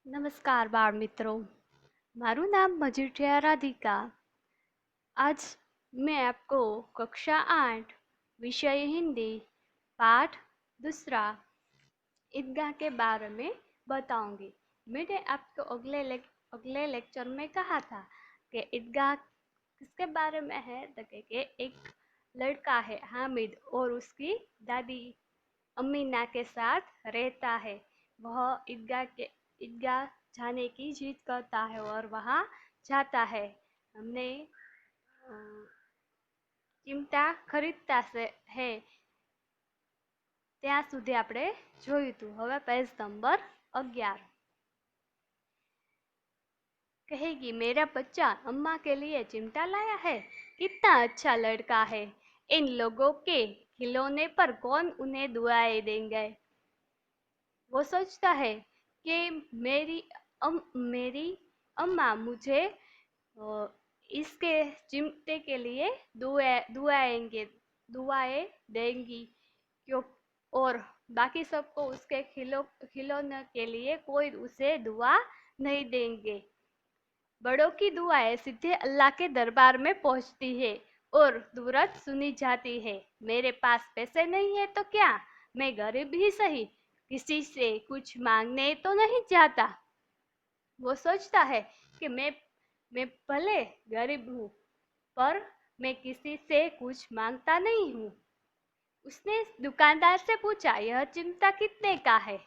नमस्कार बाल मित्रों, मारू नाम मजिठिया राधिका। आज मैं आपको कक्षा 8 विषय हिंदी पाठ दूसरा ईदगाह के बारे में बताऊंगी। मैंने आपको अगले लेक्चर में कहा था कि ईदगाह किसके बारे में है। तो कि एक लड़का है हामिद और उसकी दादी अमीना के साथ रहता है। वह ईदगाह जाने की जिद करता है और वहाँ जाता है। हमने चिमटा खरीदता है ત્યાં સુધી આપણે જોયું હતું। હવે पेज नंबर 11 कहेगी, मेरा बच्चा अम्मा के लिए चिमटा लाया है। कितना अच्छा लड़का है। इन लोगों के खिलौने पर कौन उन्हें दुआएं देंगे। वो सोचता है कि मेरी अम्मा मुझे इसके चिमटे के लिए दुआएं देंगी क्यों, और बाकी सबको उसके खिलौने के लिए कोई उसे दुआ नहीं देंगे। बड़ों की दुआएं सीधे अल्लाह के दरबार में पहुंचती है और तुरंत सुनी जाती है। मेरे पास पैसे नहीं है तो क्या, मैं गरीब ही सही, किसी से कुछ मांगने तो नहीं जाता। वो सोचता है कि मैं भले गरीब हूँ पर मैं किसी से कुछ मांगता नहीं हूँ। उसने दुकानदार से पूछा, यह चिमटा कितने का है।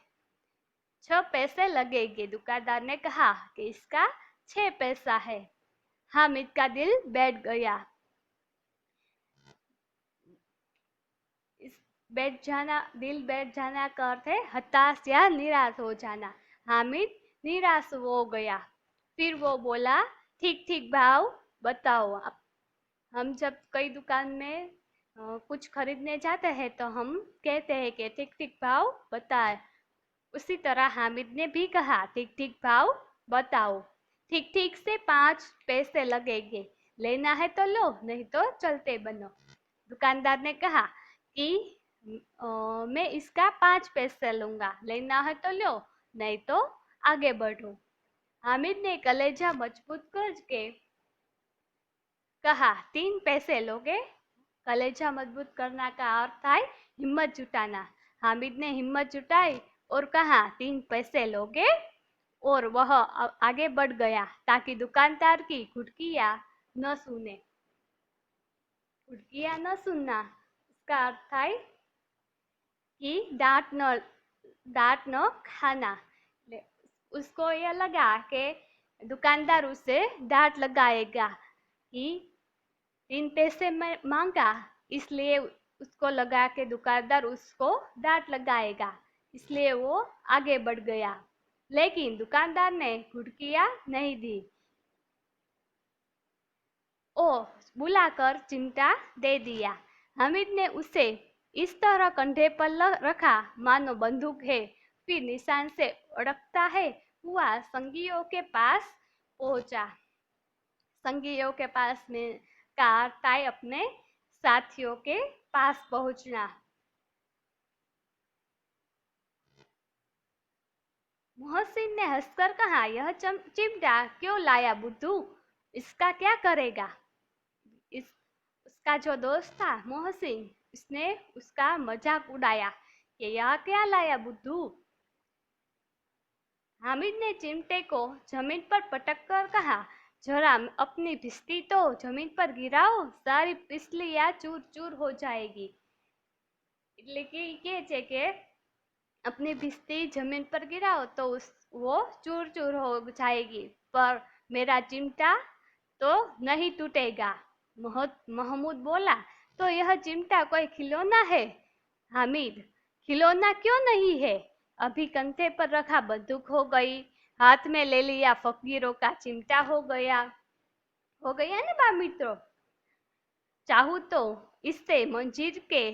6 पैसे लगेंगे। दुकानदार ने कहा कि इसका 6 पैसा है। हामिद का दिल बैठ गया। दिल बैठ जाना का अर्थ है हताश या निराश हो जाना। हामिद निराश हो गया। फिर वो बोला, ठीक ठीक भाव बताओ आप। हम जब कई दुकान में कुछ खरीदने जाते हैं तो हम कहते हैं कि ठीक ठीक भाव बताए। उसी तरह हामिद ने भी कहा, ठीक ठीक भाव बताओ। ठीक ठीक से 5 पैसे लगेंगे। लेना है तो लो, नहीं तो चलते बनो। दुकानदार ने कहा कि मैं इसका 5 पैसे लूंगा। लेना है तो लो, नहीं तो आगे बढ़ो। हामिद ने कलेजा मजबूत करके कहा, 3 पैसे लोगे। कलेजा मजबूत करना का अर्थ है हिम्मत जुटाना। हामिद ने हिम्मत जुटाई और कहा, 3 पैसे लोगे, और वह आगे बढ़ गया ताकि दुकानदार की घुटकियां न सुने। घुटकियां न सुनना इसका अर्थ है कि डांट न खाना। उसको यह लगा कि दुकानदार उसे डांट लगाएगा कि 3 पैसे में मांगा, इसलिए उसको लगा कि दुकानदार उसको डांट लगाएगा, इसलिए वो आगे बढ़ गया। लेकिन दुकानदार ने घुटकियां नहीं दी। ओ बुलाकर चिमटा दे दिया। हामिद ने उसे इस तरह कंधे पर रखा मानो बंदूक है। फिर निशान से उड़कता है हुआ संगियों के पास पहुंचा। संगियों के पास में का अर्थ है अपने साथियों के पास पहुंचना। मोहसिन ने हंसकर कहा, यह चिमटा क्यों लाया बुद्धू, इसका क्या करेगा। इस उसका जो दोस्त था मोहसिन, उसने उसका मजाक उड़ाया कि यह क्या लाया बुद्धू। हामिद ने चिमटे को जमीन पर पटक कर कहा, जरा अपनी भिस्ती तो जमीन पर गिराओ, सारी पिछलियां चूर चूर हो जाएगी। એટલે કે છે કે अपनी भिस्ती जमीन पर गिराओ तो वो चूर चूर हो जाएगी, पर मेरा चिमटा तो नहीं टूटेगा। महमूद बोला, तो यह चिमटा कोई खिलौना है। हामिद, खिलौना क्यों नहीं है, अभी कंधे पर रखा बंदूक हो गई, हाथ में ले लिया फकीरों का चिमटा हो गया ना बा मित्रों। चाहूँ तो इससे मंजीर के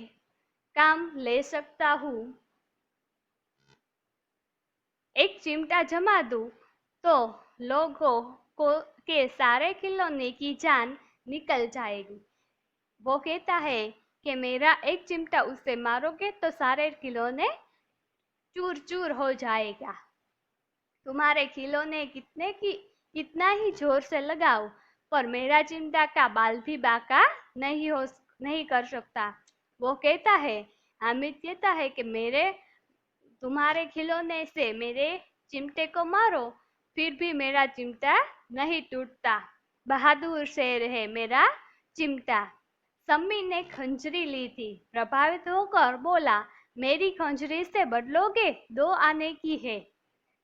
काम ले सकता हूँ। एक चिमटा जमा दूं तो लोगों को के सारे खिलौने की जान निकल जाएगी। वो कहता है कि मेरा एक चिमटा उसे मारोगे तो सारे खिलौने चूर चूर हो जाएगा। तुम्हारे खिलौने कितना ही जोर से लगाओ, पर मेरा चिमटा का बाल भी बांका नहीं कर सकता। वो कहता है, हामिद कहता है कि मेरे तुम्हारे खिलौने से मेरे चिमटे को मारो, फिर भी मेरा चिमटा नहीं टूटता। बहादुर शेर है मेरा चिमटा। सम्मी ने खंजरी ली थी। प्रभावित होकर बोला, मेरी खंजरी से बदलोगे? 2 आने की है।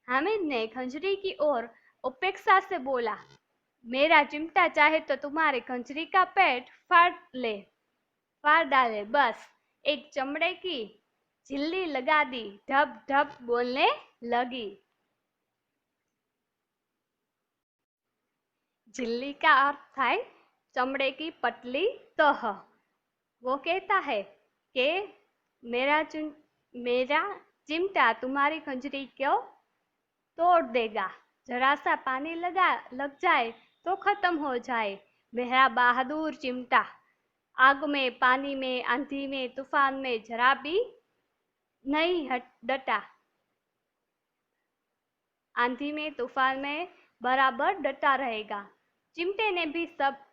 हामिद ने खंजरी की ओर उपेक्षा से बोला, मेरा चिमटा चाहे तो तुम्हारी खंजरी का पेट फाड़ डाले, बस। एक चमड़े की झिल्ली लगा दी, ढप ढप बोलने लगी। झिल्ली का अर्थ था चमड़े की पतली तह। वो कहता है कि मेरा चिमटा तुम्हारी खंजरी को तोड़ देगा। जरा सा पानी लग जाए तो खत्म हो जाए। मेरा बहादुर चिमटा आग में, पानी में, आंधी में, तूफान में जरा भी नहीं डटा। आंधी में, तूफान में बराबर डटा रहेगा। चिमटे ने भी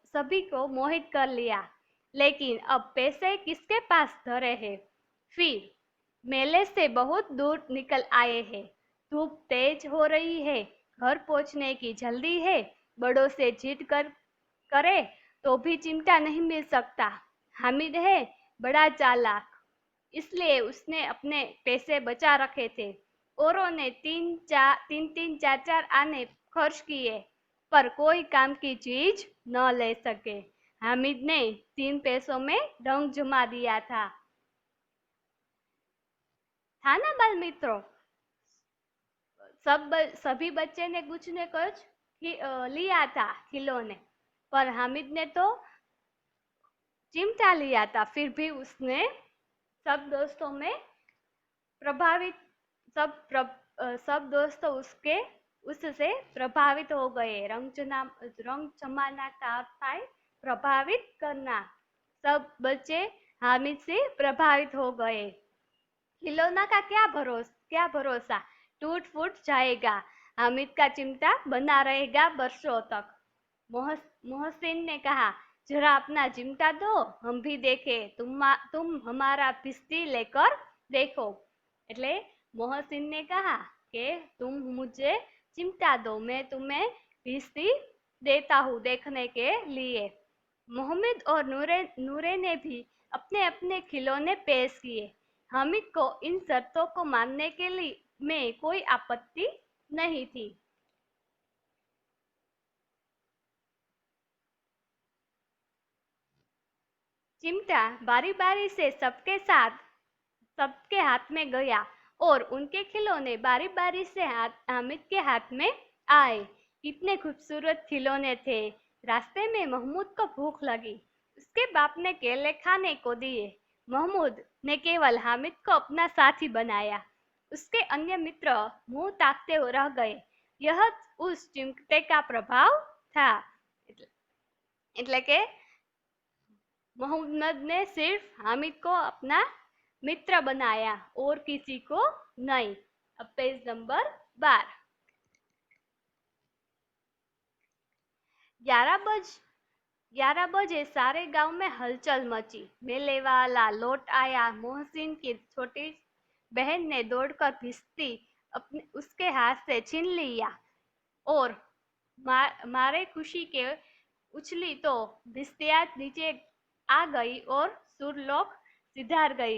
सभी को मोहित कर लिया। लेकिन अब पैसे किसके पास धरे हैं? फिर मेले से बहुत दूर निकल आए हैं। धूप तेज हो रही है, घर पहुंचने की जल्दी है। बड़ों से जिद करे तो भी चिमटा नहीं मिल सकता। हामिद है बड़ा चालाक, इसलिए उसने अपने पैसे बचा रखे थे। औरों ने तीन चार आने खर्च किए, पर कोई काम की चीज न ले सके। हामिद ने 3 पैसों में रंग जमा दिया था ना बाल मित्रों? सभी बच्चे ने कुछ न कुछ लिया था खिलौने, पर हामिद ने तो चिमटा लिया था। फिर भी उसने सब दोस्तों में प्रभावित सब दोस्त उससे प्रभावित हो गए। रंग जमाना का अर्थ था प्रभावित करना। सब बच्चे हामिद से प्रभावित हो गए। खिलौना का क्या भरोसा, टूट फूट जाएगा। हामिद का चिमटा बना रहेगा बरसों तक। मोहसिन ने कहा, जरा अपना चिमटा दो, हम भी देखें। तुम हमारा भिस्ती लेकर देखो। એટલે मोहसिन ने कहा कि तुम मुझे चिमटा दो, मैं तुम्हें भिस्ती देता हूँ देखने के लिए। मोहम्मद और नूरे ने भी अपने अपने खिलौने पेश किए। हामिद को इन शर्तों को मानने के लिए में कोई आपत्ति नहीं थी। चिमटा बारी बारी से सबके हाथ में गया और उनके खिलौने बारी बारी से हामिद के हाथ में आए। कितने खूबसूरत खिलौने थे। रास्ते में महमूद को भूख लगी। उसके बाप ने केले खाने को दिए। महमूद ने केवल हामिद को अपना साथी बनाया। उसके अन्य मित्र मुंह ताकते रह गए। यह उस चिमटे का प्रभाव था। એટલે કે मोहम्मद ने सिर्फ हामिद को अपना मित्र बनाया और किसी को नहीं। अब पेज नंबर 12। 11 बजे सारे गांव में हलचल मची। मेले वाला लौट आया। मोहसिन की छोटी बहन ने दौड़कर भिस्ती उसके हाथ से छीन लिया और मारे खुशी के उछली तो भिस्तिया नीचे आ गई और सुरलोक सिधार गई,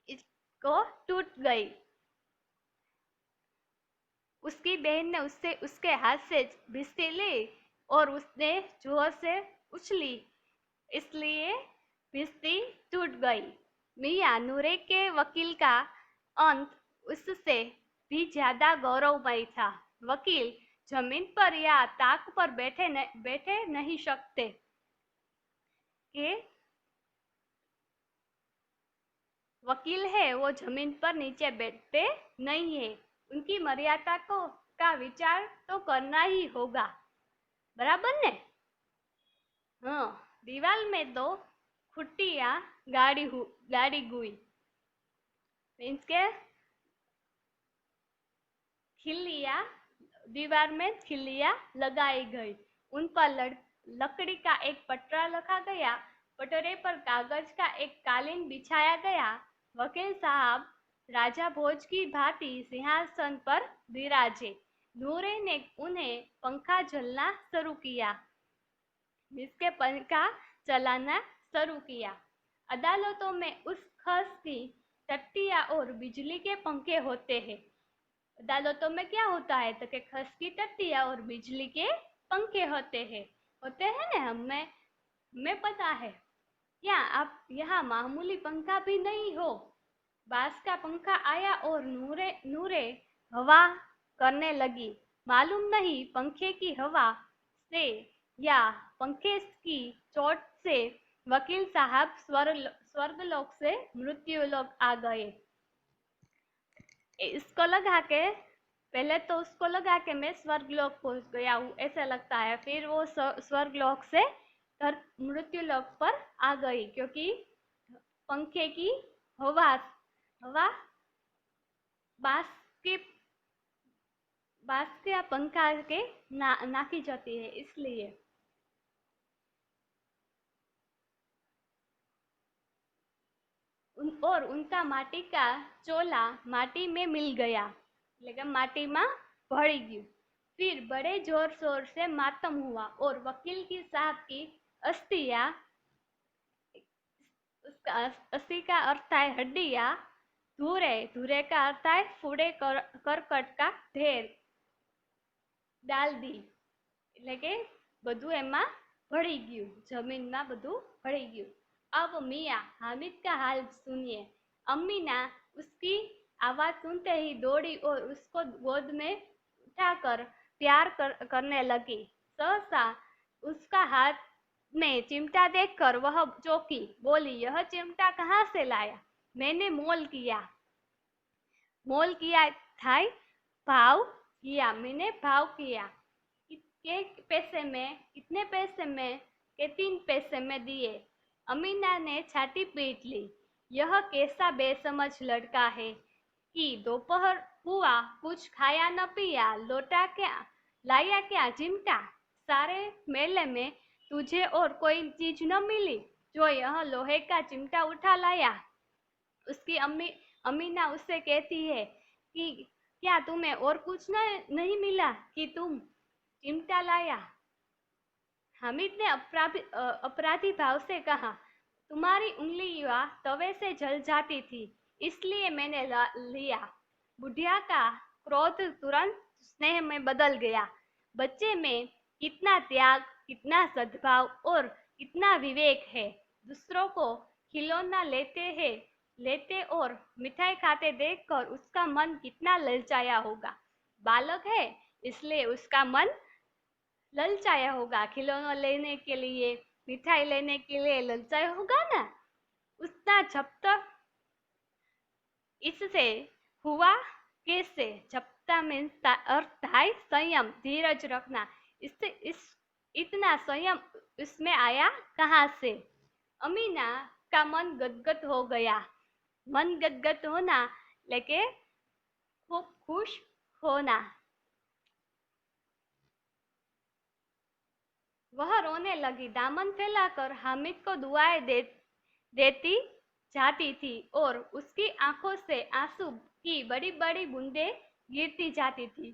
इसको टूट गई। उसकी बहन ने उसके हाथ से भिस्ती ली और उसने जोर से उछली, इसलिए भिस्ती टूट गई। मियाँ नूरे के वकील का अंत उससे भी ज्यादा गौरवमय था। वकील जमीन पर या ताक पर बैठे नहीं सकते कि वकील है वो जमीन पर नीचे बैठते नहीं है। उनकी मर्यादा का विचार तो करना ही होगा, बराबर ने? हाँ, दीवार में तो खुट्टियां गाड़ी गुई, मीन्स के खिल्लियाँ, दीवार में खिल्लियाँ लगाई गई। उन पर लकड़ी का एक पटरा रखा गया। पटरे पर कागज का एक कालीन बिछाया गया। वकील साहब राजा भोज की भांति सिंहासन पर विराजे। नूरे ने उन्हें पंखा झलना शुरू किया। जिसके पंखा चलाना शुरू किया। अदालतों में उस खस की टट्टियां और बिजली के पंखे होते हैं। अदालतों में क्या होता है तो कि खस की टट्टियां और बिजली के पंखे होते हैं ना। हमें पता है। क्या आप यहाँ मामूली पंखा भी नहीं हो। बांस का पंखा आया और नूरे नूरे हवा करने लगी। मालूम नहीं पंखे की हवा से या पंखे की चोट से वकील साहब स्वर्गलोक से मृत्युलोक आ गए। इसको लगा के पहले तो उसको लगा के मैं स्वर्गलोक पहुंच गया हूँ ऐसा लगता है। फिर वो स्वर्गलोक से मृत्युलोक पर आ गई क्योंकि पंखे की हवा हवा बांस के पंखा के नाकी जाती है इसलिए। और उनका माटी का चोला माटी में मिल गया, लेकिन माटी में भड़ी गયું। फिर बड़े जोर शोर से मातम हुआ और वकील की साहब की अस्थियां, अस्थि का अर्थ है हड्डियां, धूरे धूरे का अर्थ है फूड़े करकट का ढेर डाल दी। એટલે કે બધું એમાં ભળી ગયું, જમીનમાં બધું ભળી ગયું। अब मियाँ हामिद का हाल सुनिए। अमीना उसकी आवाज सुनते ही दौड़ी और उसको गोद में उठाकर करने लगी। सहसा उसका हाथ में चिमटा देखकर वह चौंकी, बोली, यह चिमटा कहाँ से लाया? मैंने मोल किया था। भाव किया, मैंने भाव किया। कितने पैसे में के 3 पैसे में दिए। अमीना ने छाती पीट ली। यह कैसा बेसमझ लड़का है कि दोपहर हुआ कुछ खाया न पिया, लौटा क्या लाया क्या चिमटा? सारे मेले में तुझे और कोई चीज न मिली जो यह लोहे का चिमटा उठा लाया। उसकी अमीना उससे कहती है कि क्या तुम्हें और कुछ नहीं मिला कि तुम चिमटा लाया? हामिद ने अपराधी भाव से कहा, तुम्हारी उंगलियां तवे से जल जाती थी इसलिए मैंने लिया। बुढ़िया का क्रोध तुरंत स्नेह में बदल गया। बच्चे में कितना त्याग, कितना सद्भाव और कितना विवेक है। दूसरों को खिलौना लेते और मिठाई खाते देखकर उसका मन कितना ललचाया होगा। बालक है इसलिए उसका मन ललचाया होगा। खिलौना लेने के लिए, मिठाई लेने के लिए ललचाया होगा ना। उसका झपटा इससे हुआ कैसे? झपटा मीन्स अर्थ है संयम, धीरज रखना। इतना संयम इसमें आया कहाँ से? अमीना का मन गदगद हो गया। मन गदगद होना लेके खूब खुश होना। वह रोने लगी। दामन फैलाकर हामिद को दुआएं देती जाती थी और उसकी आंखों से आंसू की बड़ी बड़ी बूंदें गिरती जाती थी।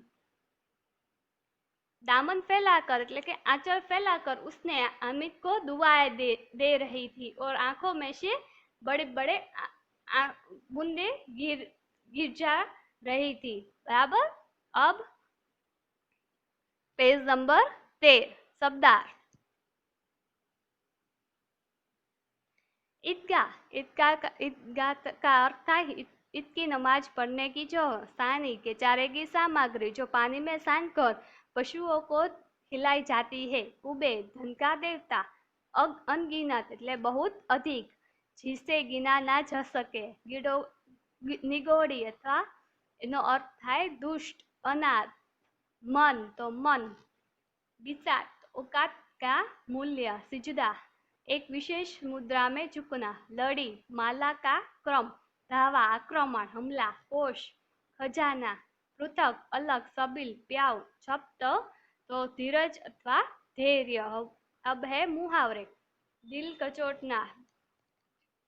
दामन फैलाकर એટલે કે आंचल फैलाकर उसने हामिद को दुआएं दे रही थी और आंखों में से बड़े बड़े बूंदे गिर जा रही थी। बराबर। अब पेज नंबर 13 शब्दार्थ। ईदगाह का अर्थ है ईद की नमाज पढ़ने की जो सानी के चारे की सामग्री जो पानी में सान कर पशुओं को खिलाई जाती है। कुबेर धन का देवता। अनगिनत એટલે बहुत अधिक, जिसे गिना ना जा सके। निगोड़ी अथवा एनो अर्थ થાય दुष्ट, अनाथ। मन तो मन। बिसात औकात का मूल्य। सिजदा एक विशेष मुद्रा में झुकना। लड़ी माला का क्रम। धावा आक्रमण, हमला। कोष खजाना, पृथक, अलग, सबील, प्याव, जब्त तो धीरज अथवा धैर्य। अब है मुहावरे। दिल कचोटना,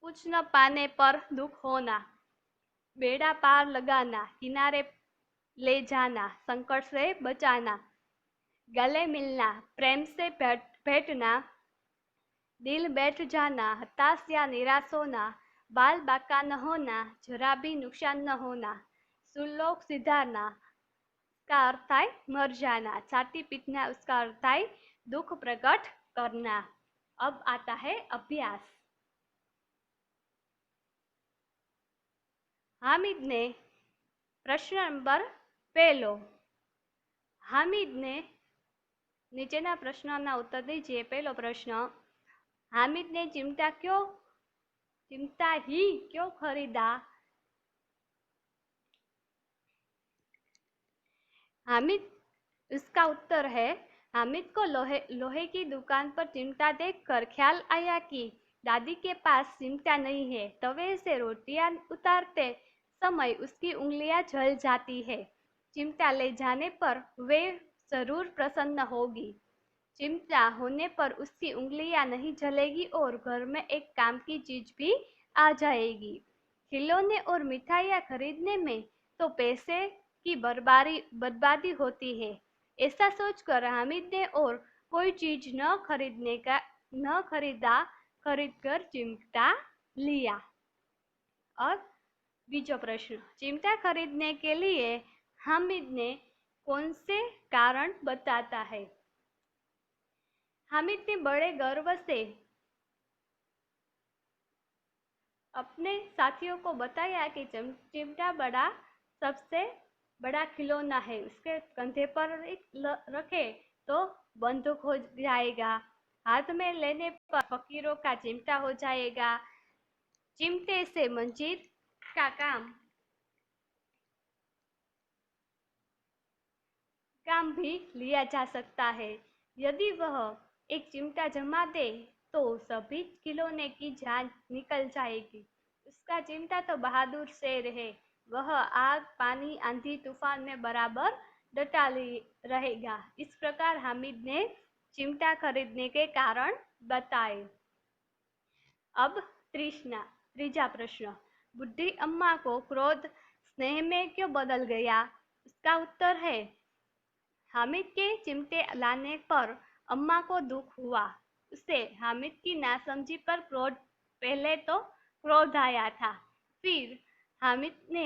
कुछ न पाने पर दुख होना, बेड़ा पार लगाना, किनारे ले जाना, संकट से बचाना, गले मिलना, प्रेम से भेंटना, दिल बैठ जाना, हताश या निराश होना, बाल बाका न होना, जरा भी नुकसान न होना, सुलोक सिधारना, का अर्थ થાય मर जाना, छाती पीटना उसका अर्थ થાય दुख प्रकट करना। अब आता है अभ्यास। हामिद ने प्रश्न नंबर પહેલો હામિદને નીચેના પ્રશ્નોના ઉત્તર દીજીએ। પહેલો પ્રશ્ન, हामिद ने चिमटा ही क्यों खरीदा? हामिद, इसका उत्तर है, हामिद को लोहे की दुकान पर चिमटा देखकर ख्याल आया कि दादी के पास चिमटा नहीं है। तवे से रोटियां उतारते समय उसकी उंगलियां जल जाती है। चिमटा ले जाने पर वे जरूर प्रसन्न होगी। चिमटा होने पर उसकी उंगलियां नहीं जलेगी और घर में एक काम की चीज भी आ जाएगी। खिलौने और मिठाइयाँ खरीदने में तो पैसे की बर्बादी होती है। ऐसा सोचकर हामिद ने और कोई चीज न खरीदकर चिमटा लिया। और बीजो प्रश्न, चिमटा खरीदने के लिए हामिद ने कौन से कारण बताता है? हामिद ने बड़े गर्व से अपने साथियों को बताया कि चिमटा सबसे बड़ा खिलौना है, उसके कंधे पर रखे तो बंदूक हो जाएगा, हाथ में लेने पर फकीरों का चिमटा हो जाएगा, चिमटे से मंजीर का काम भी लिया जा सकता है। यदि वह एक चिमटा जमा दे तो सभी खिलौने की जान निकल जाएगी। उसका चिमटा तो बहादुर शेर है, वह आग, पानी, आंधी, तूफान में बराबर डटा रहेगा। इस प्रकार हामिद ने चिमटा खरीदने के कारण बताए। अब तीजा प्रश्न, बुढ़ी अम्मा को क्रोध स्नेह में क्यों बदल गया? उसका उत्तर है, हामिद के चिमटे लाने पर अम्मा को दुख हुआ। उसे हामिद की नासमझी पर पहले तो क्रोध आया था। फिर हामिद ने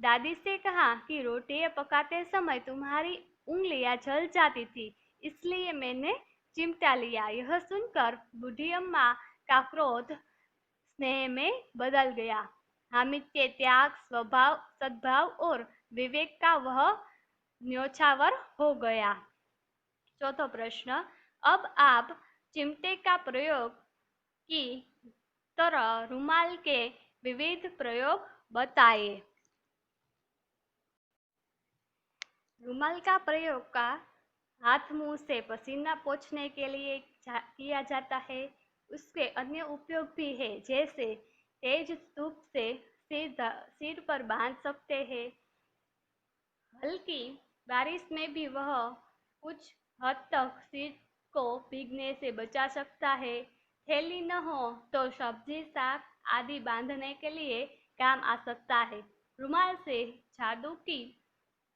दादी से कहा कि रोटियां पकाते समय तुम्हारी उंगलियां जल जाती थी, इसलिए मैंने चिमटा लिया। यह सुनकर बूढ़ी अम्मा का क्रोध स्नेह में बदल गया। हामिद के त्याग, सद्भाव और विवेक का वह न्योछावर हो गया। चौथा प्रश्न, अब आप चिमटे का प्रयोग की तरह रुमाल के विविध प्रयोग बताइए। रुमाल का प्रयोग का हाथ मुंह से पसीना पोंछने के लिए किया जाता है। उसके अन्य उपयोग भी है, जैसे तेज धूप से सिर पर बांध सकते हैं। हल्की बारिश में भी वह कुछ हद तक सिर को भीगने से बचा सकता है। थैली न हो तो सब्जी, साग आदि बांधने के लिए काम आ सकता है। रुमाल से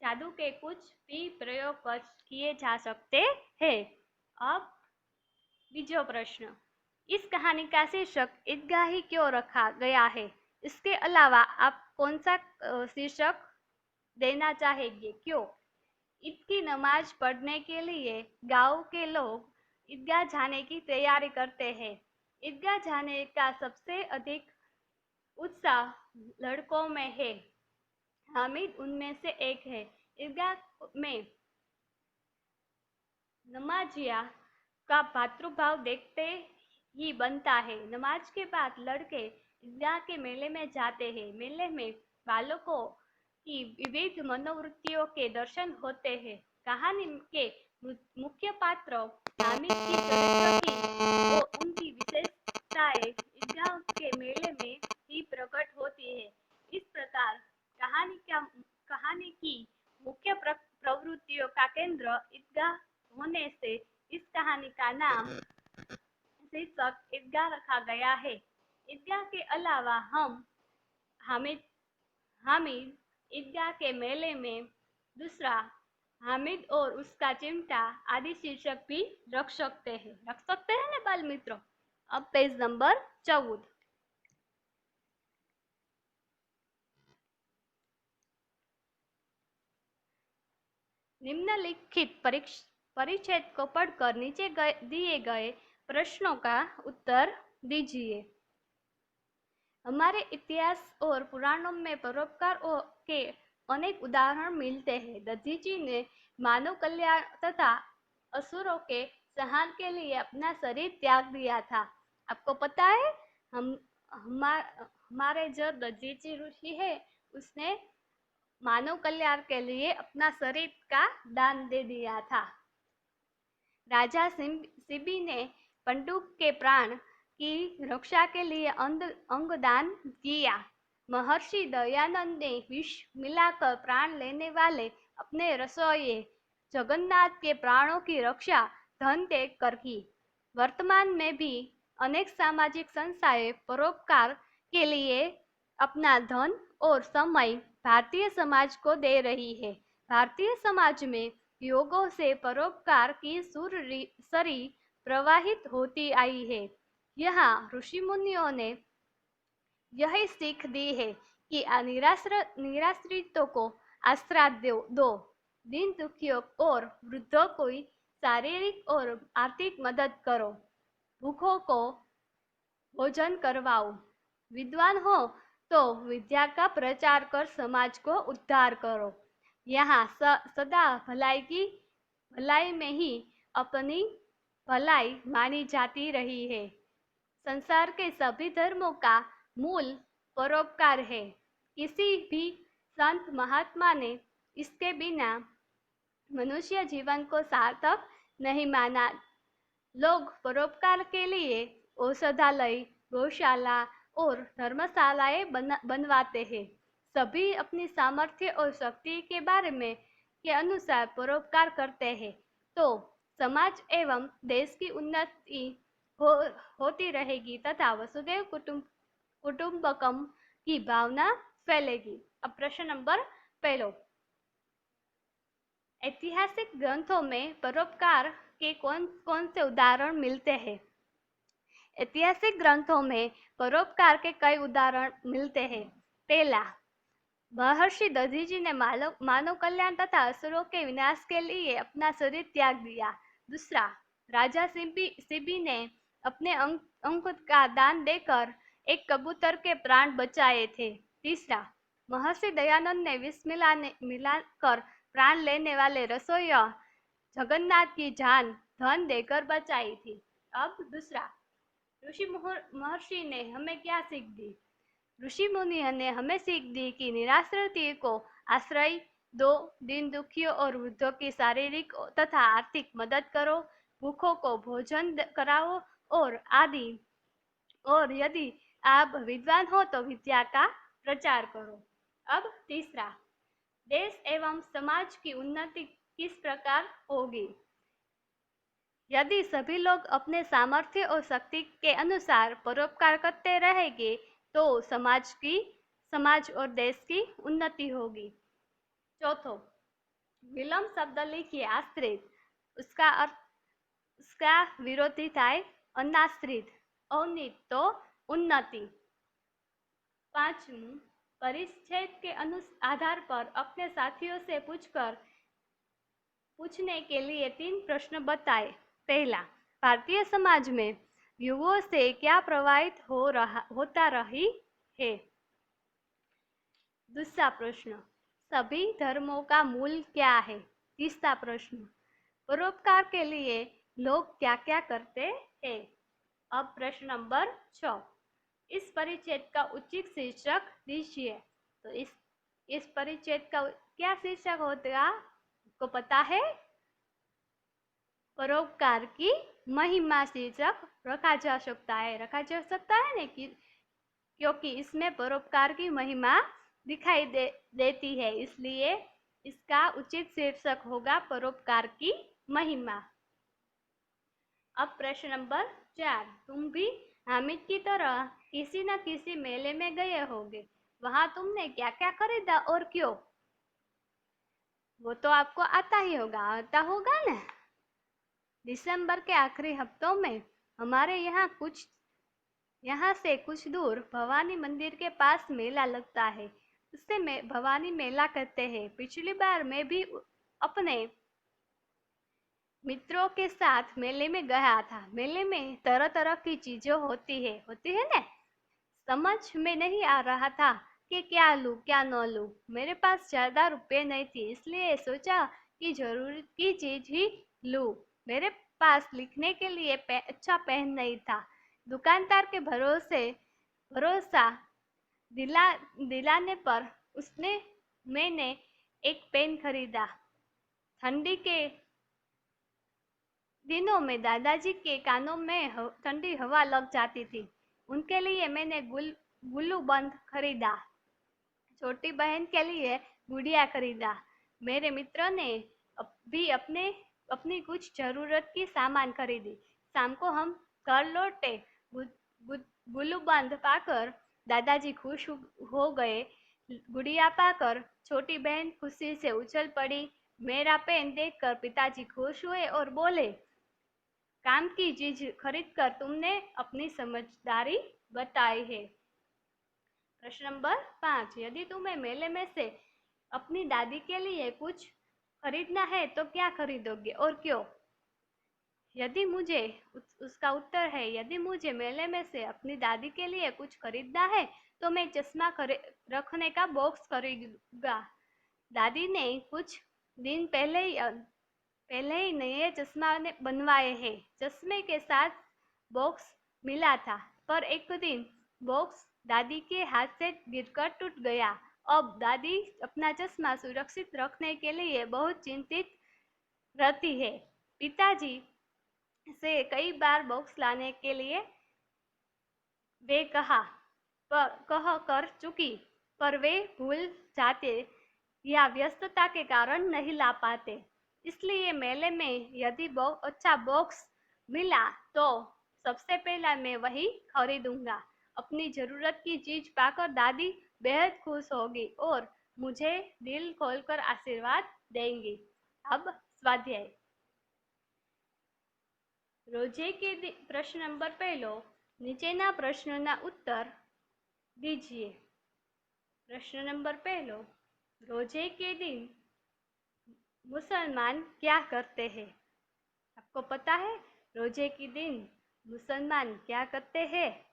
जादू के कुछ भी प्रयोग किए जा सकते हैं। अब बीजो प्रश्न, इस कहानी का शीर्षक ईदगाही क्यों रखा गया है? इसके अलावा आप कौन सा शीर्षक देना चाहेंगे, क्यों? ईद की नमाज पढ़ने के लिए गांव के लोग ईदगाह जाने की तैयारी करते हैं। ईदगाह जाने का सबसे अधिक उत्साह लड़कों में है। हामिद उनमें से एक है। ईदगाह में नमाजिया का भातृभाव देखते ही बनता है। नमाज के बाद लड़के ईदगाह के मेले में जाते हैं। मेले में बालकों की विविध मनोवृत्तियों के दर्शन होते हैं। कहानी के मुख्य पात्र हामिद की चरित्र की और उनकी विशेषताएं ईदगाह के मेले में ही प्रकट होती है। इस प्रकार कहानी की मुख्य प्रवृत्तियों का केंद्र ईदगाह होने से इस कहानी का नाम शीर्षक ईदगाह रखा गया है। ईदगाह के अलावा हम हामिद हामिद ईदगाह के मेले में दूसरा हामिद और उसका चिमटा आदि शीर्षक भी रख सकते हैं ना बाल मित्रों। अब पेज नंबर 14। निम्नलिखित परिच्छेद को पढ़कर नीचे दिए गए प्रश्नों का उत्तर दीजिए। हमारे इतिहास और पुराणों में परोपकार के अनेक उदाहरण मिलते हैं। दधीची ने मानव कल्याण तथा असुरों के संहार के लिए अपना शरीर त्याग दिया था। आपको पता है, हमारे जो दधीची ऋषि है उसने मानव कल्याण के लिए अपना शरीर का दान दे दिया था। राजा शिबी ने पंडुक के प्राण की रक्षा के लिए अंगदान किया। महर्षि दयानंद ने विष मिलाकर प्राण लेने वाले अपने रसोइये जगन्नाथ के प्राणों की रक्षा धन देकर की। वर्तमान में भी अनेक सामाजिक संस्थाएं परोपकार के लिए अपना धन और समय भारतीय समाज को दे रही है। भारतीय समाज में युगों से परोपकार की सरी प्रवाहित होती आई है। यहाँ ऋषि मुनियों ने यही सीख दी है कि निराश्रितों को आश्रय दो, दीन दुखियों और वृद्धों को शारीरिक और आर्थिक मदद करो, भूखों को भोजन करवाओ, विद्वान हो तो विद्या का प्रचार कर समाज को उद्धार करो। यहाँ सदा भलाई में ही अपनी भलाई मानी जाती रही है। संसार के सभी धर्मों का मूल परोपकार है। किसी भी संत महात्मा ने इसके बिना मनुष्य जीवन को सार्थक नहीं माना। लोग परोपकार के लिए औषधालय, गौशाला और धर्मशालाएं बनवाते हैं। सभी अपनी सामर्थ्य और शक्ति के बारे में के अनुसार परोपकार करते हैं, तो समाज एवं देश की उन्नति होती रहेगी तथा वसुधैव कुटुंबकम की भावना फैलेगी। अब प्रश्न नंबर 1। ऐतिहासिक ग्रंथों में परोपकार के कौन कौन से उदाहरण मिलते हैं? ऐतिहासिक ग्रंथों में परोपकार के कई उदाहरण मिलते हैं। पहला, महर्षि दधीची ने मानव कल्याण तथा असुरों के विनाश के लिए अपना शरीर त्याग दिया। दूसरा, राजा शिबी ने अपने अंग का दान देकर एक कबूतर के प्राण बचाए थे। तीसरा, महर्षि दयानंद ने विष मिलाकर प्राण लेने वाले रसोइया जगन्नाथ की जान धन देकर बचाई थी। अब दूसरा, ऋषि महर्षि ने हमें क्या सीख दी? ऋषि मुनि ने हमें सीख दी कि निराश्रित को आश्रय दो, दीन दुखियों और वृद्धों की शारीरिक तथा आर्थिक मदद करो, भूखों को भोजन कराओ और आदि। और यदि आप विद्वान हो तो विद्या का प्रचार करो। अब तीसरा, देश एवं समाज की उन्नति किस प्रकार होगी? यदि सभी लोग अपने सामर्थ्य और शक्ति के अनुसार परोपकार करते रहेंगे तो समाज और देश की उन्नति होगी। चौथो, विलंब शब्द लिखिए आश्रित, उसका विरोधी થાય अनाश्रित, अवनीत तो उन्नति। पांचवं, परिच्छेद के आधार पर अपने साथियों से पूछने के लिए 3 प्रश्न बताएं। पहला, भारतीय समाज में युगों से क्या प्रवाहित होता रही है? दूसरा प्रश्न, सभी धर्मों का मूल क्या है? तीसरा प्रश्न, परोपकार के लिए लोग क्या क्या करते हैं? अब प्रश्न नंबर 6, इस परिच्छेद का उचित शीर्षक दीजिए। तो इस परिच्छेद का क्या शीर्षक होगा? आपको पता है? परोपकार की महिमा शीर्षक रखा जा सकता है ना, क्योंकि इसमें परोपकार की महिमा दिखाई देती है, इसलिए इसका उचित शीर्षक होगा परोपकार की महिमा। अब प्रश्न नंबर 4, तुम भी हामिद की तरह किसी न किसी मेले में गए होंगे। वहां तुमने क्या क्या खरीदा और क्यों? वो तो आपको आता ही होगा, आता होगा ना। दिसंबर के आखिरी हफ्तों में हमारे यहाँ से कुछ दूर भवानी मंदिर के पास मेला लगता है। उसे भवानी मेला कहते हैं। पिछली बार मैं भी अपने मित्रों के साथ मेले में गया था। मेले में तरह तरह की चीजें होती है ना। समझ में नहीं आ रहा था कि क्या लूं क्या न लूं। मेरे पास ज्यादा रुपए नहीं थे, इसलिए सोचा कि जरूरत की चीज ही लूं। मेरे पास लिखने के लिए अच्छा पेन नहीं था। दुकानदार के भरोसा दिलाने पर मैंने एक पेन खरीदा। ठंडी के दिनों में दादाजी के कानों में ठंडी हवा लग जाती थी। उनके लिए मैंने गुल्लू बंद खरीदा। छोटी बहन के लिए गुड़िया खरीदा। मेरे मित्र ने भी अपनी कुछ जरूरत की सामान खरीदी। शाम को हम घर लौटे। गुल्लू बंद पाकर दादाजी खुश हो गए। गुड़िया पाकर छोटी बहन खुशी से उछल पड़ी। मेरा पेन देखकर पिताजी खुश हुए और बोले, काम की चीज खरीदकर तुमने अपनी समझदारी बताई है। प्रश्न नंबर 5, यदि तुम्हें मेले में से अपनी दादी के लिए कुछ खरीदना है तो क्या खरीदोगे और क्यों? उसका उत्तर है, यदि मुझे मेले में से अपनी दादी के लिए कुछ खरीदना है तो मैं चश्मा रखने का बॉक्स खरीदूंगा। दादी ने कुछ दिन पहले ही नए चश्मा बनवाए हैं। चश्मे के साथ बॉक्स मिला था, पर एक दिन बॉक्स दादी के हाथ से गिरकर टूट गया। अब दादी अपना चश्मा सुरक्षित रखने के लिए बहुत चिंतित रहती है। पिताजी से कई बार बॉक्स लाने के लिए वे कह कर चुकी, पर वे भूल जाते या व्यस्तता के कारण नहीं ला पाते। इसलिए मेले में यदि अच्छा बॉक्स मिला तो सबसे पहला मैं वही खरीदूंगा। अपनी जरूरत की चीज पाकर दादी बेहद खुश होगी और मुझे दिल खोलकर आशीर्वाद देंगी। अब स्वाध्याय। रोजे के प्रश्न नंबर 1, નીચેના પ્રશ્નના उत्तर दीजिए। प्रश्न नंबर 1, रोजे के दिन मुसलमान क्या करते हैं? आपको पता है रोजे के दिन मुसलमान क्या करते हैं?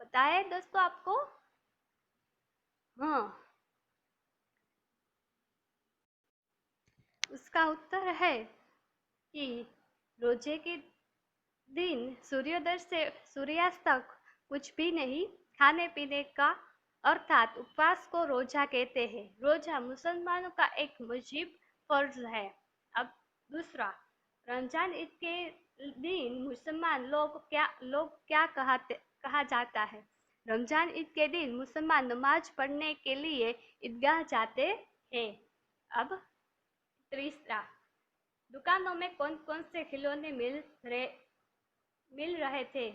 पता है दोस्तों आपको? हाँ, उसका उत्तर है कि रोजे के दिन सूर्योदय से सूर्यास्त तक कुछ भी नहीं खाने पीने का, अर्थात उपवास को रोजा कहते हैं। रोजा मुसलमानों का एक मुजीब फर्ज है। अब दूसरा, रमजान ईद के दिन मुसलमान लोग क्या कहा जाता है? रमजान ईद के दिन मुसलमान नमाज पढ़ने के लिए ईदगाह जाते हैं। अब तीसरा, दुकानों में कौन कौन से खिलौने मिल रहे थे?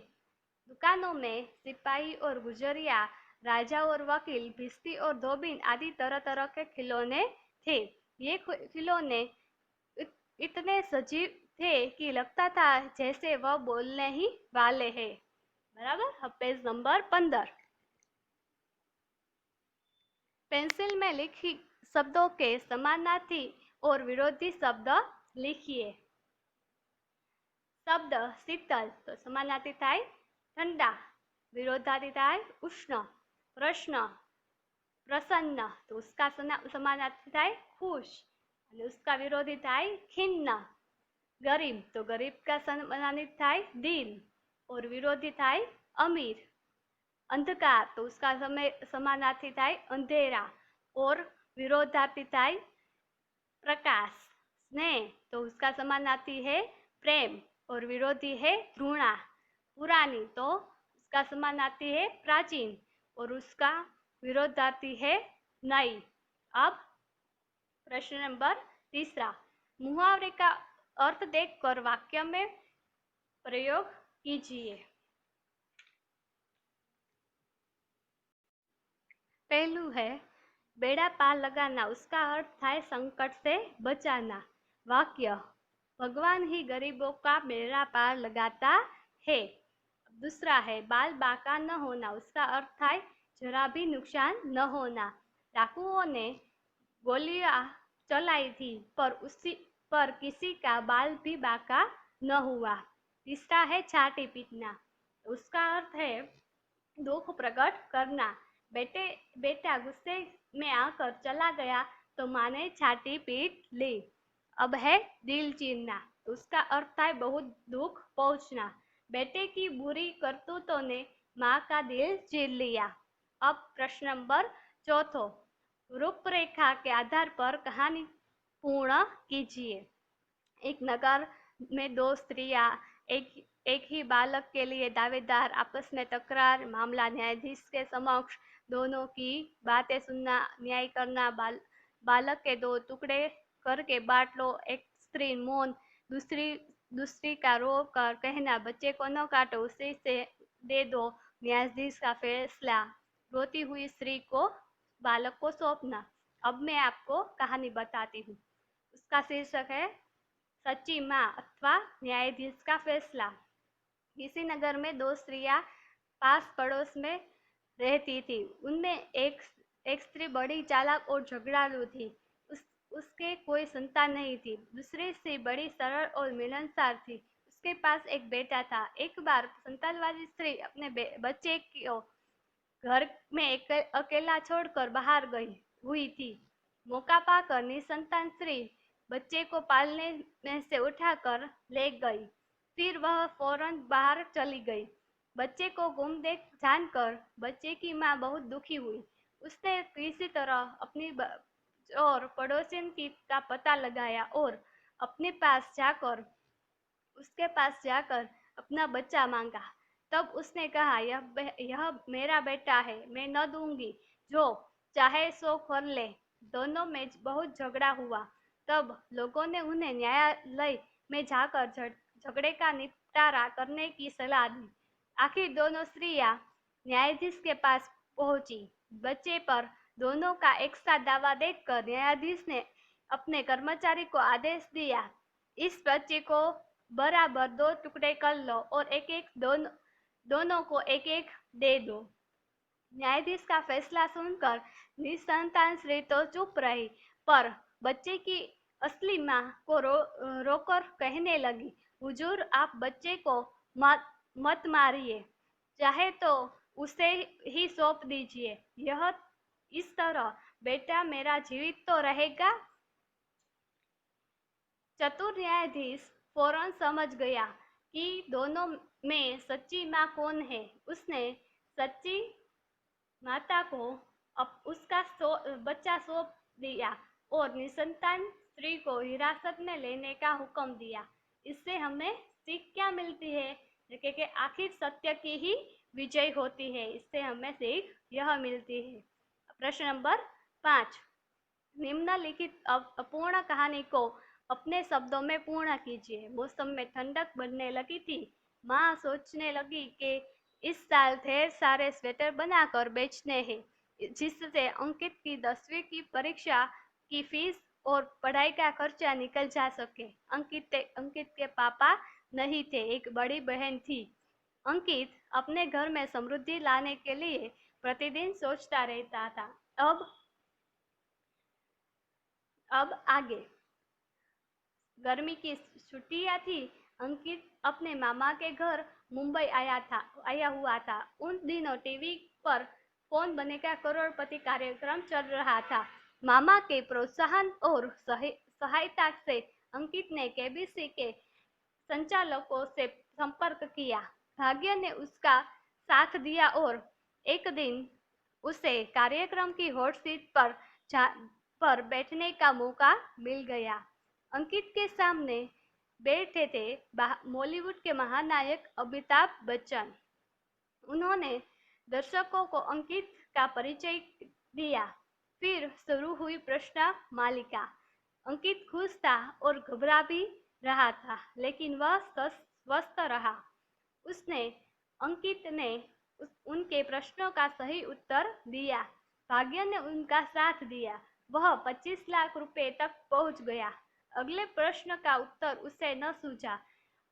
दुकानों में सिपाही और गुजरिया, राजा और वकील, भिश्ती और धोबिन आदि तरह तरह के खिलौने थे। ये खिलौने इतने सजीव थे कि लगता था जैसे वह बोलने ही वाले हैं। बराबर। अब पेज नंबर 15, पेंसिल में लिखी शब्दों के समानार्थी और विरोधी शब्द लिखिए। शब्द शीतल तो समानार्थी થાય ठंडा, विरोधार्थी થાય उष्ण। प्रश्न प्रसन्न तो उसका समानार्थी થાય खुश અને उसका विरोधी થાય खिन्न। गरीब तो गरीब का समानार्थी થાય दीन और विरोधी થાય अमीर। अंधकार तो उसका समानार्थी થાય अंधेरा और विरोधार्थी થાય प्रकाश। स्नेह तो उसका समानार्थी है प्रेम और विरोधी है घृणा। पुरानी तो उसका समानार्थी है प्राचीन और उसका विरोधार्थी है नई। अब प्रश्न नंबर 3, मुहावरे का अर्थ देखकर वाक्य में प्रयोग कीजिए। पहलू है बेड़ा पार लगाना, उसका अर्थ था संकट से बचाना। वाक्य, भगवान ही गरीबों का बेड़ा पार लगाता है। दूसरा है बाल बांका न होना, उसका अर्थ था जरा भी नुकसान न होना। डाकुओं ने गोलियां चलाई थी पर किसी का बाल भी बांका न हुआ। तीसरा है छाती पीटना, उसका अर्थ है दुख प्रकट करना। बेटा गुस्से में आकर चला गया तो माँ ने छाती पीट ली। अब है दिल चीरना, उसका अर्थ है बहुत दुख पहुंचना। बेटे की बुरी करतूतों ने माँ का दिल चीर लिया। अब प्रश्न नंबर 4, रूपरेखा के आधार पर कहानी पूर्ण कीजिए। एक नगर में दो स्त्रियां, एक ही बालक के लिए दावेदार, आपस में तकरार, मामला न्यायाधीश के समक्ष, दोनों की बातें सुनना, न्याय करना। बालक के दो टुकड़े करके बांट लो। एक स्त्री मौन, दूसरी दूसरी का रो कर कहना, बच्चे को न काटो, उसी से दे दो। न्यायाधीश का फैसला, रोती हुई स्त्री को बालक को सौंपना। अब मैं आपको कहानी बताती हूँ। उसका शीर्षक है सच्ची माँ अथवा न्यायाधीश का फैसला। किसी नगर में दो स्त्रियां पास पड़ोस में रहती थी। उनमें एक स्त्री बड़ी चालाक और झगड़ालू थी। उसके कोई संतान नहीं थी। दूसरी स्त्री बड़ी सरल और मिलनसार थी। उसके पास एक बेटा था। एक बार संतानवादी स्त्री अपने बच्चे को घर में अकेला छोड़कर बाहर गई हुई थी। मौका पाकर निसंतान स्त्री बच्चे को पालने में से उठाकर ले गई। फिर वह फौरन बाहर चली गई। बच्चे को गुम देख जानकर बच्चे की माँ बहुत दुखी हुई। उसने किसी तरह अपनी और पड़ोसिन की का पता लगाया और अपने पास जाकर उसके पास जाकर अपना बच्चा मांगा। तब उसने कहा, यह मेरा बेटा है, मैं न दूंगी, जो चाहे सो कर ले। दोनों में बहुत झगड़ा हुआ। तब लोगों ने उन्हें न्यायालय में जाकर झगड़े का निपटारा करने की सलाह दी। आखिर दोनों स्त्रियां न्यायाधीश के पास पहुंची। बच्चे पर दोनों का एक साथ दावा देखकर न्यायाधीश ने अपने कर्मचारी को आदेश दिया, इस बच्चे को बराबर दो टुकड़े कर लो और दोनों को एक एक दे दो। न्यायाधीश का फैसला सुनकर निसंतान स्त्री तो चुप रही, पर बच्चे की असली माँ को रोकर कहने लगी, हुजूर आप बच्चे को मत मारिए, चाहे तो उसे ही सौंप दीजिए। यह इस तरह बेटा मेरा जीवित तो रहेगा। चतुर न्यायाधीश फौरन समझ गया कि दोनों में सच्ची माँ कौन है। उसने सच्ची माता को उसका बच्चा सौंप दिया और निसंतान स्त्री को हिरासत में लेने का हुक्म दिया। इससे हमें सीख क्या मिलती है कि आखिर सत्य की ही विजय होती है। इससे हमें सीख यह मिलती है। प्रश्न नंबर 5, निम्नलिखित अपूर्ण कहानी को अपने शब्दों में पूर्ण कीजिए। मौसम में ठंडक बढ़ने लगी थी। माँ सोचने लगी कि इस साल ढेर सारे स्वेटर बनाकर बेचने हैं, जिससे अंकित की 10वीं की परीक्षा की फीस और पढ़ाई का खर्चा निकल जा सके। अंकित के पापा नहीं थे, एक बड़ी बहन थी। अंकित अपने घर में समृद्धि लाने के लिए प्रतिदिन सोचता रहता था। अब आगे। गर्मी की छुट्टियां थी। अंकित अपने मामा के घर मुंबई आया हुआ था। उन दिनों टीवी पर कौन बनेगा करोड़पति कार्यक्रम चल रहा था। मामा के प्रोत्साहन और सहायता से अंकित ने केबीसी के संचालकों से संपर्क किया। भाग्य ने उसका साथ दिया और एक दिन उसे कार्यक्रम की हॉट सीट पर बैठने का मौका मिल गया। अंकित के सामने बैठे थे बॉलीवुड के महानायक अमिताभ बच्चन। उन्होंने दर्शकों को अंकित का परिचय दिया। फिर शुरू हुई प्रश्न मालिका। अंकित खुश था और घबरा भी रहा था, लेकिन वह स्वस्थ रहा। उसने अंकित ने उनके प्रश्नों का सही उत्तर दिया। भाग्य ने उनका साथ दिया। वह 25 लाख रुपए तक पहुंच गया। अगले प्रश्न का उत्तर उसे न सूझा।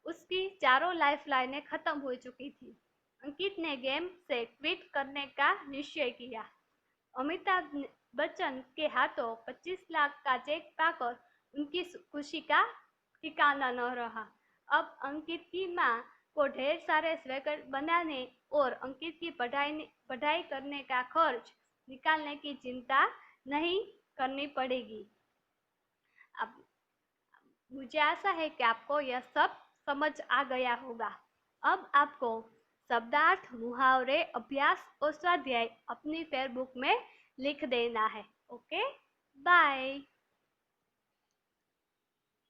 उसकी चारों लाइफलाइनें खत्म हो चुकी थी। अंकित ने गेम से क्विट करने का निश्चय किया। अमिताभ बच्चन के हाथों 25 लाख का चेक पाकर उनकी खुशी का ठिकाना न रहा। अब अंकित की माँ को ढेर सारे स्वेटर बनाने और अंकित की पढ़ाई करने का खर्च निकालने की चिंता नहीं करनी पड़ेगी। अब मुझे आशा है कि आपको यह सब समझ आ गया होगा। अब आपको शब्दार्थ, मुहावरे, अभ्यास और स्वाध्याय अपनी फेयरबुक में लिख देना है। Okay, bye.